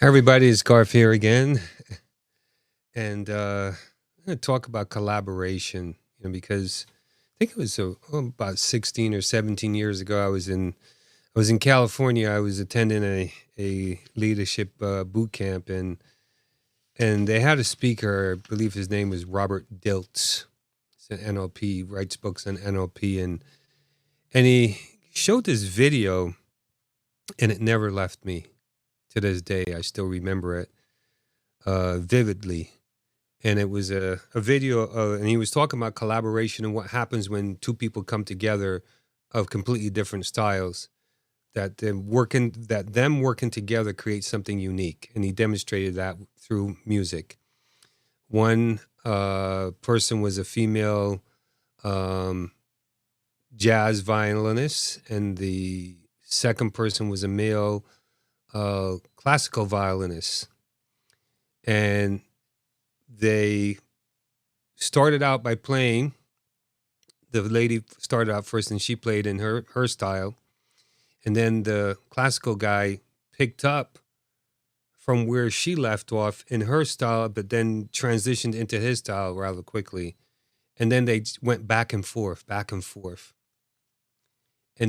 Hi, everybody, it's Garth here again, and I'm going to talk about collaboration. Because I think it was about 16 or 17 years ago. I was in California. I was attending a leadership boot camp, and they had a speaker. I believe his name was Robert Dilts. He's an NLP, writes books on NLP, and he showed this video, and it never left me to this day. I still remember it vividly. And it was a video, and he was talking about collaboration and what happens when two people come together of completely different styles. Them working together creates something unique, and he demonstrated that through music. One person was a female um, jazz violinist, and the second person was a male classical violinist, and they started out by playing. The lady started out first, and she played in her style, and then the classical guy picked up from where she left off in her style, but then transitioned into his style rather quickly, and then they went back and forth, and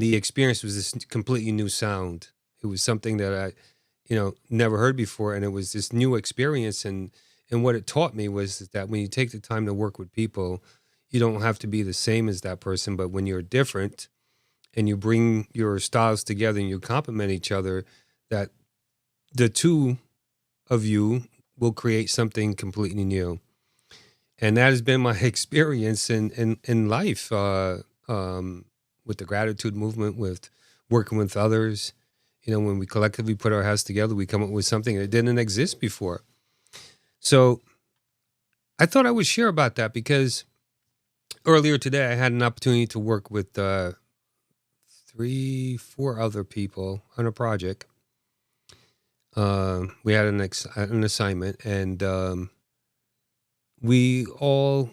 the experience was this completely new sound. It was something that I never heard before, and it was this new experience. And what it taught me was that when you take the time to work with people, you don't have to be the same as that person, but when you're different and you bring your styles together and you complement each other, that the two of you will create something completely new. And that has been my experience in life, with the gratitude movement, with working with others. When we collectively put our heads together, we come up with something that didn't exist before. So I thought I would share about that because earlier today I had an opportunity to work with 4 other people on a project. We had an assignment, and we all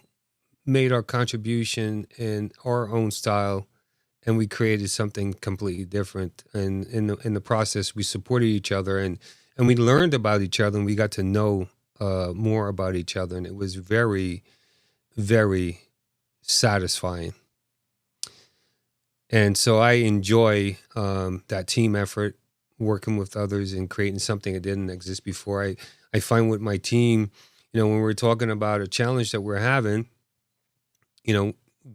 made our contribution in our own style, and we created something completely different. And in the process, we supported each other, and we learned about each other, and we got to know more about each other, and it was very, very satisfying. And so I enjoy that team effort, working with others and creating something that didn't exist before. I find with my team, when we're talking about a challenge that we're having,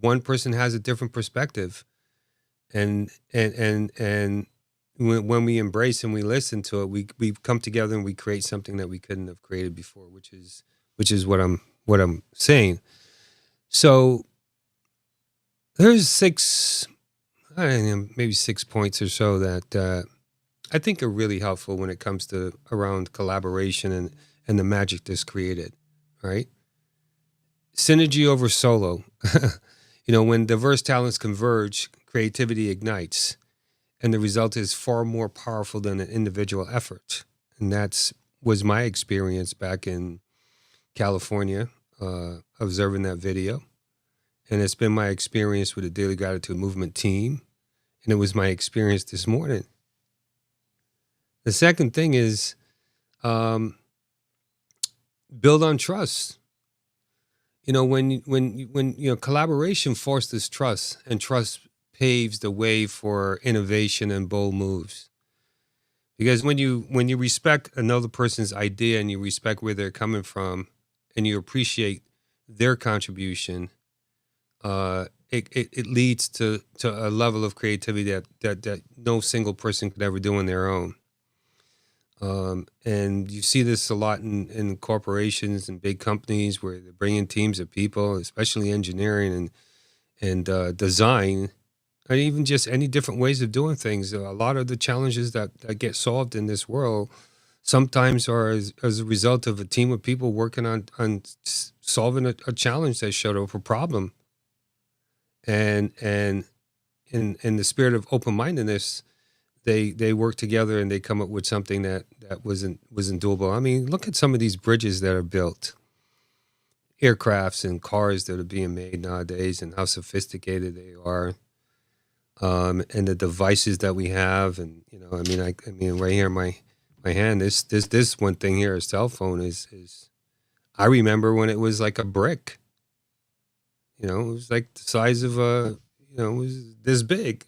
one person has a different perspective, and when we embrace and we listen to it, we come together and we create something that we couldn't have created before, which is what I'm saying. So there's maybe 6 points or so that I think are really helpful when it comes to around collaboration and the magic that's created, right? Synergy over solo. When diverse talents converge, creativity ignites, and the result is far more powerful than an individual effort. And was my experience back in California, observing that video. And it's been my experience with the Daily Gratitude Movement team. And it was my experience this morning. The second thing is build on trust. When collaboration fosters trust, and trust paves the way for innovation and bold moves. Because when you respect another person's idea, and you respect where they're coming from, and you appreciate their contribution, it leads to a level of creativity that no single person could ever do on their own. And you see this a lot in corporations and big companies, where they're bringing teams of people, especially engineering and design, and even just any different ways of doing things. A lot of the challenges that get solved in this world sometimes are as a result of a team of people working on solving a challenge that showed up, a problem. And in the spirit of open-mindedness, they work together and they come up with something that wasn't doable. I mean, look at some of these bridges that are built, aircrafts and cars that are being made nowadays, and how sophisticated they are, and the devices that we have. And I mean, right here, my my hand. This one thing here, a cell phone is. I remember when it was like a brick. You know, it was like the size of a. You know, it was this big,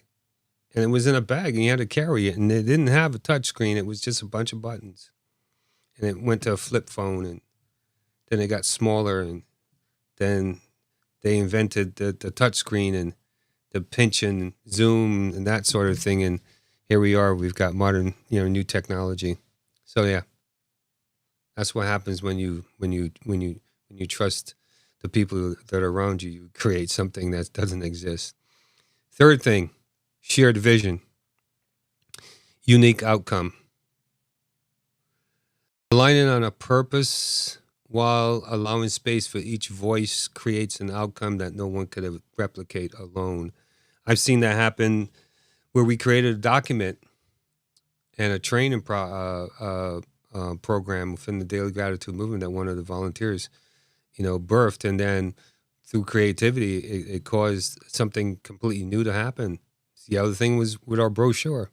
and it was in a bag, and you had to carry it, and it didn't have a touch screen. It was just a bunch of buttons, and it went to a flip phone, and then it got smaller, and then they invented the touch screen and the pinch and zoom and that sort of thing, and here we are. We've got modern, new technology. So yeah, that's what happens when you trust the people that are around you. You create something that doesn't exist. Third thing, shared vision, unique outcome. Aligning on a purpose while allowing space for each voice creates an outcome that no one could replicate alone. I've seen that happen where we created a document and a training program within the Daily Gratitude Movement that one of the volunteers, birthed, and then through creativity, it caused something completely new to happen. The other thing was with our brochure.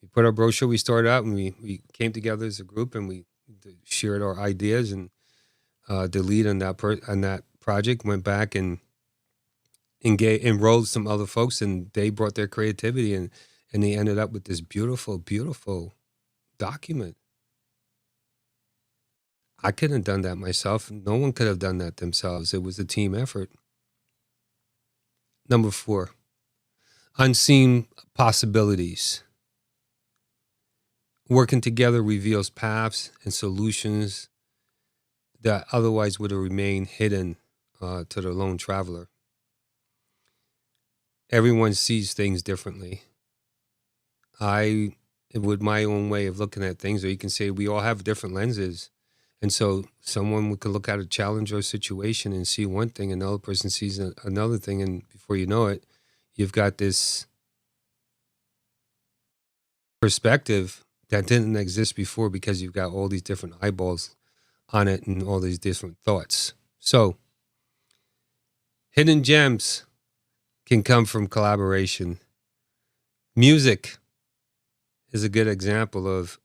We put our brochure. We started out and we came together as a group and we shared our ideas, and the lead on that project went back and enrolled some other folks, and they brought their creativity, and they ended up with this beautiful, beautiful document. I couldn't have done that myself. No one could have done that themselves. It was a team effort. Number 4, unseen possibilities. Working together reveals paths and solutions that otherwise would have remained hidden to the lone traveler. Everyone sees things differently. With my own way of looking at things, or you can say we all have different lenses. And so someone could look at a challenge or a situation and see one thing, and another person sees another thing, and before you know it, you've got this perspective that didn't exist before because you've got all these different eyeballs on it and all these different thoughts. So, hidden gems can come from collaboration. Music is a good example of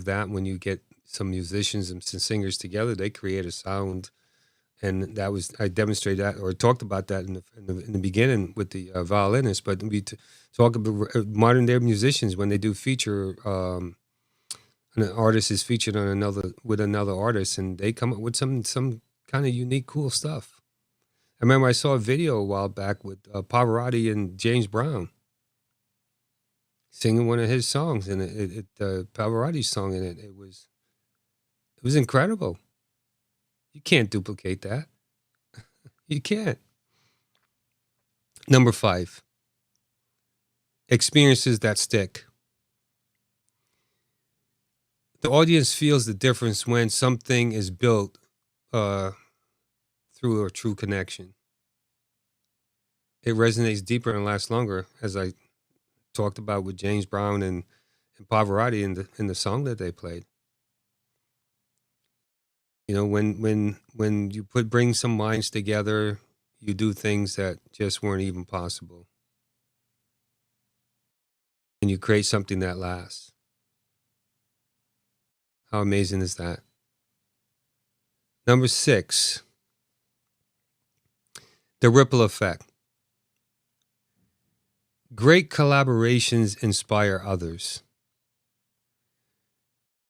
that. When you get some musicians and some singers together, they create a sound, and I demonstrated that or talked about that in the beginning with the violinist. But we talk about modern day musicians when they do feature. An artist is featured on another artist, and they come up with some kind of unique, cool stuff. I remember I saw a video a while back with Pavarotti and James Brown singing one of his songs, and Pavarotti's song in it. It was incredible. You can't duplicate that. You can't. Number 5, experiences that stick. The audience feels the difference when something is built through a true connection. It resonates deeper and lasts longer, as I talked about with James Brown and Pavarotti in the song that they played. When you bring some minds together, you do things that just weren't even possible, and you create something that lasts. How amazing is that? Number 6, the ripple effect. Great collaborations inspire others,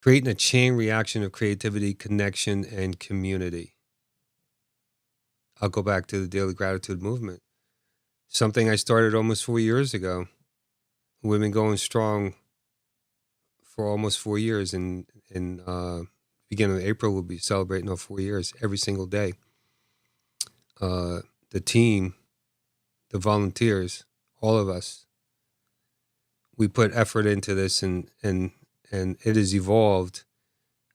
creating a chain reaction of creativity, connection, and community. I'll go back to the Daily Gratitude Movement. Something I started almost 4 years ago. We've been going strong for almost 4 years. In beginning of April, we'll be celebrating our 4 years every single day. The team, the volunteers, all of us, we put effort into this, and it has evolved,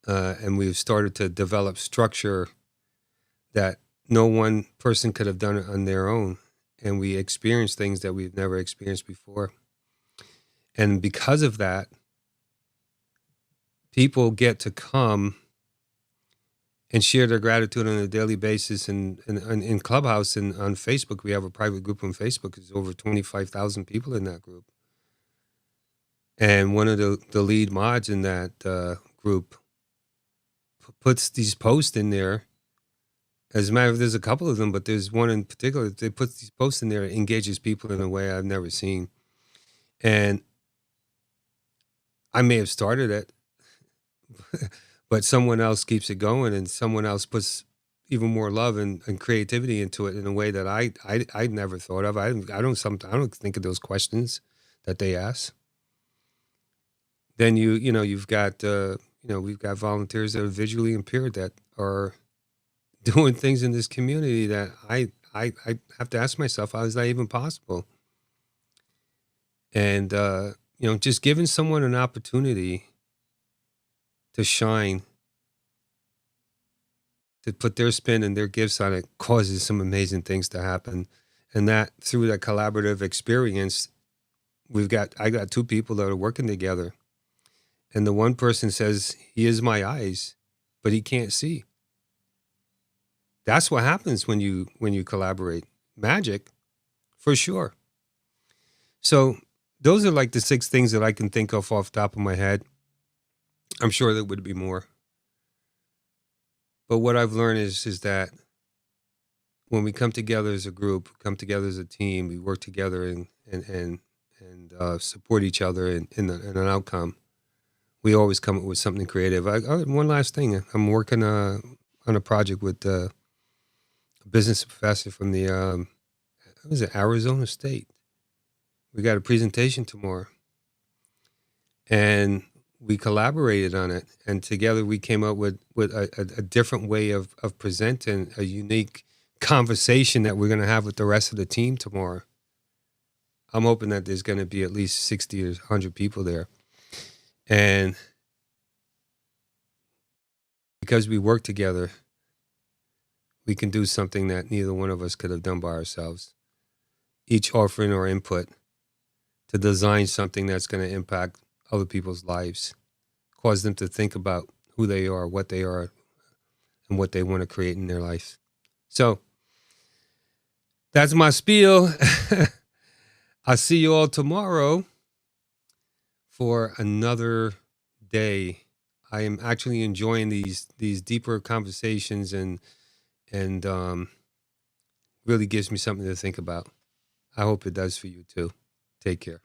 and we've started to develop structure that no one person could have done it on their own, and we experience things that we've never experienced before. And because of that, people get to come and share their gratitude on a daily basis. And in Clubhouse and on Facebook, we have a private group on Facebook. There's over 25,000 people in that group. And one of the lead mods in that group puts these posts in there. As a matter of, there's a couple of them, but there's one in particular. They put these posts in there, it engages people in a way I've never seen. And I may have started it, but someone else keeps it going, and someone else puts even more love and creativity into it in a way that I never thought of. I don't think of those questions that they ask. Then you've got we've got volunteers that are visually impaired that are doing things in this community that I have to ask myself, how is that even possible? And just giving someone an opportunity to shine, to put their spin and their gifts on it, causes some amazing things to happen. And that through that collaborative experience, I got two people that are working together. And the one person says, he is my eyes, but he can't see. That's what happens when you collaborate. Magic, for sure. So those are like the 6 things that I can think of off the top of my head. I'm sure there would be more. But what I've learned is that when we come together as a group, come together as a team, we work together and support each other in an outcome, we always come up with something creative. One last thing. I'm working on a project with a business professor from the Arizona State. We got a presentation tomorrow, and we collaborated on it, and together we came up with a different way of presenting a unique conversation that we're going to have with the rest of the team tomorrow. I'm hoping that there's going to be at least 60 or 100 people there. And because we work together, we can do something that neither one of us could have done by ourselves. Each offering our input to design something that's going to impact other people's lives, cause them to think about who they are, what they are, and what they want to create in their life. So that's my spiel. I'll see you all tomorrow for another day. I am actually enjoying these deeper conversations and really gives me something to think about. I hope it does for you too. Take care.